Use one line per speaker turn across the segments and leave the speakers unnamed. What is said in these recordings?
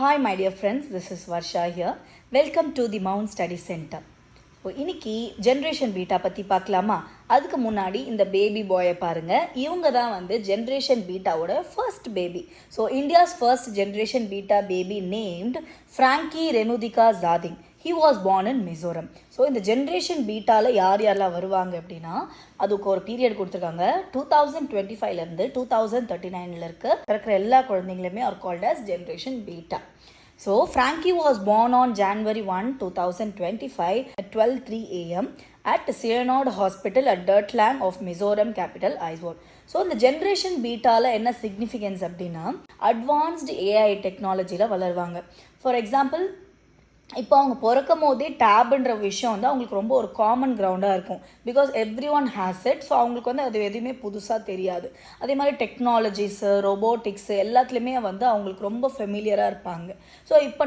Hi my dear friends, this is Varsha here. Welcome to the Mount Study Center. இன்னைக்கு generation beta பற்றி பார்க்கலாமா? அதுக்கு முன்னாடி இந்த பேபி பாயை பாருங்கள். இவங்க தான் வந்து ஜென்ரேஷன் பீட்டாவோட first baby. So India's first generation beta baby named Frankie Remruatdika Zadeng. He was born in Mizoram. So இந்த ஜென்ரேஷன் பீட்டாவில் யார் யாரெல்லாம் வருவாங்க அப்படின்னா, அதுக்கு ஒரு பீரியட் கொடுத்துருக்காங்க. 2025 2039 இருக்கிற எல்லா குழந்தைங்களுமே are called as generation beta. So, Frankie was born on January 1, 2025 at 12:03 a.m. at Serenade Hospital at Dirtlang of Mizoram capital, Aizawl. So, இந்த ஜென்ரேஷன் பீட்டாவில் என்ன சிக்னிஃபிகன்ஸ் அப்படின்னா, அட்வான்ஸ்டு ஏஐ டெக்னாலஜியில் வளருவாங்க. ஃபார் எக்ஸாம்பிள், இப்போ அவங்க பிறக்கும் போதே டேப்ன்ற விஷயம் வந்து அவங்களுக்கு ரொம்ப ஒரு காமன் கிரவுண்டாக இருக்கும். Because every one has it. So அவங்களுக்கு வந்து அது எதுவுமே புதுசாக தெரியாது. அதே மாதிரி டெக்னாலஜிஸு, ரொபோட்டிக்ஸு எல்லாத்துலேயுமே வந்து அவங்களுக்கு ரொம்ப ஃபெமிலியராக இருப்பாங்க. ஸோ இப்போ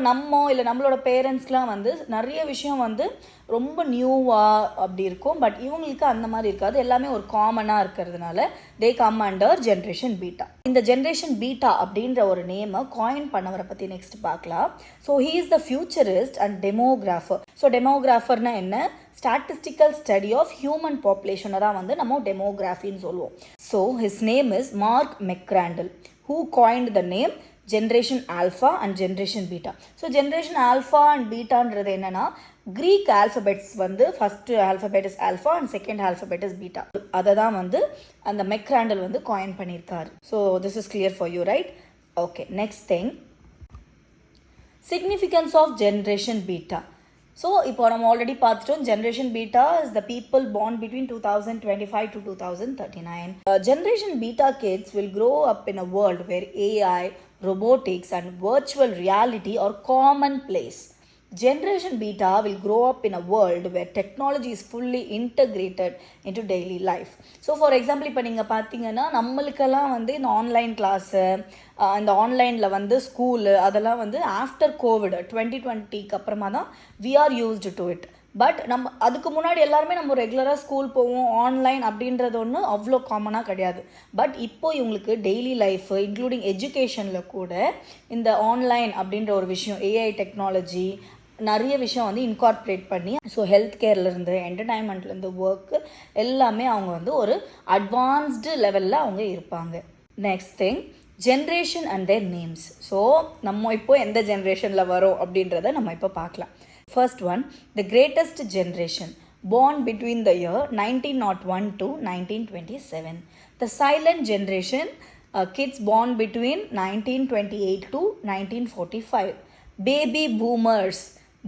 இல்லை நம்மளோட பேரண்ட்ஸ்லாம் வந்து நிறைய விஷயம் வந்து ரொம்ப நியூவாக அப்படி இருக்கும். பட் இவங்களுக்கு அந்த மாதிரி இருக்காது. எல்லாமே ஒரு காமனாக இருக்கிறதுனால they come under generation beta. இந்த ஜென்ரேஷன் பீட்டா அப்படின்ற ஒரு நேமை காயின் பண்ணவரை பற்றி நெக்ஸ்ட் பார்க்கலாம். So he is the futurist and demographer. So டெமோகிராஃபர்னா என்ன? ஸ்டாட்டிஸ்டிக்கல் ஸ்டடி ஆஃப் ஹியூமன் பாப்புலேஷனை தான் வந்து நம்ம டெமோகிராஃபின்னு சொல்லுவோம். So his name is Mark McCrindle, who coined the name Generation Alpha and Generation Beta. So generation alpha and பீட்டான்றது என்னென்னா, க்ரீக் ஆல்ஃபபெட்ஸ் வந்து first alphabet is alpha and second alphabet is beta. அதை தான் வந்து அந்த மெக்ராண்டல் வந்து coin பண்ணியிருக்காரு. So this is clear for you, right? Okay, next thing, significance of generation beta. So இப்போ நம்ம ஆல்ரெடி பார்த்துட்டோம், generation beta is the people born between 2025 to 2039. Generation beta kids will grow up in a world where AI, robotics and virtual reality are commonplace. Generation Beta will grow up in a world where technology is fully integrated into daily life. So for example, இப்போ நீங்கள் பார்த்தீங்கன்னா நம்மளுக்கெல்லாம் வந்து இந்த online class, இந்த ஆன்லைனில் வந்து school, அதெல்லாம் வந்து ஆஃப்டர் கோவிட் 2020க்கு அப்புறமா தான் we are used to it. But நம்ம அதுக்கு முன்னாடி எல்லாருமே நம்ம ரெகுலராக ஸ்கூல் போவோம். ஆன்லைன் அப்படின்றது ஒன்று அவ்வளோ காமனாக கிடையாது. பட் இப்போது இவங்களுக்கு டெய்லி லைஃப் இன்க்ளூடிங் எஜுகேஷனில் கூட இந்த ஆன்லைன் அப்படின்ற ஒரு விஷயம், ஏஐ டெக்னாலஜி நிறைய விஷயம் வந்து இன்கார்பரேட் பண்ணி, ஸோ ஹெல்த் கேர்லேருந்து என்டர்டைன்மெண்ட்லேருந்து ஒர்க்கு எல்லாமே அவங்க வந்து ஒரு அட்வான்ஸ்டு லெவலில் அவங்க இருப்பாங்க. Next thing, generation and there names. So நம்ம இப்போ எந்த ஜென்ரேஷனில் வரோம் அப்படின்றத நம்ம இப்போ பார்க்கலாம். First one, the greatest generation, born between the year 1901 to 1927. The silent generation, kids born between 1928 to 1945. Baby boomers,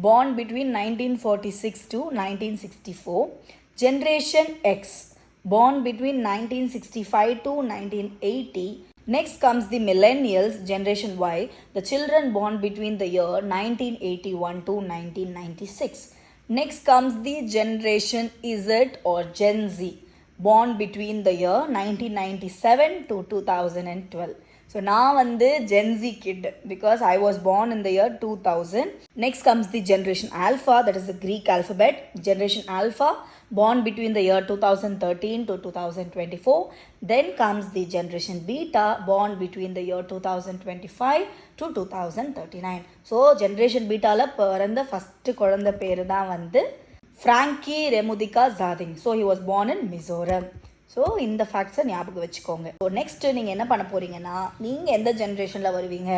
born between 1946 to 1964. Generation X, born between 1965 to 1980. Next comes the millennials, Generation Y, the children born between the year 1981 to 1996. Next comes the Generation Z or Gen Z, born between the year 1997 to 2012. So நான் வந்து Gen Z kid because I was born in the year 2000. Next comes the Generation Alpha, that is the Greek alphabet. Generation Alpha, born between the year 2013 to 2024. Then comes the Generation Beta, born between the year 2025 to 2039. So Generation Betaல பிறந்த first குழந்தை பேர் தான் வந்து Frankie Remruatdika Zadeng. So he was born in Mizoram. So இந்த ஃபேக்ட்ஸை ஞாபகம் வச்சுக்கோங்க. So next நீங்கள் என்ன பண்ண போகிறீங்கன்னா, நீங்கள் எந்த ஜென்ரேஷனில் வருவீங்க,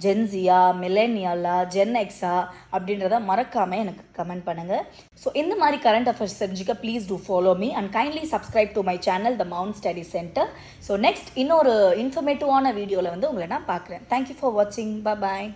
ஜென்சியா, மில்லேனியலா, ஜென் எக்ஸா அப்படின்றத மறக்காமல் எனக்கு கமெண்ட் பண்ணுங்கள். ஸோ இந்த மாதிரி கரண்ட் அஃபேர்ஸ் தெரிஞ்சுக்க please do follow me and kindly subscribe to my channel the mount study centre. So next இன்னொரு இன்ஃபர்மேட்டிவான வீடியோவில் வந்து உங்களை நான் பார்க்குறேன். தேங்க்யூ ஃபார் வாட்சிங். பாய்.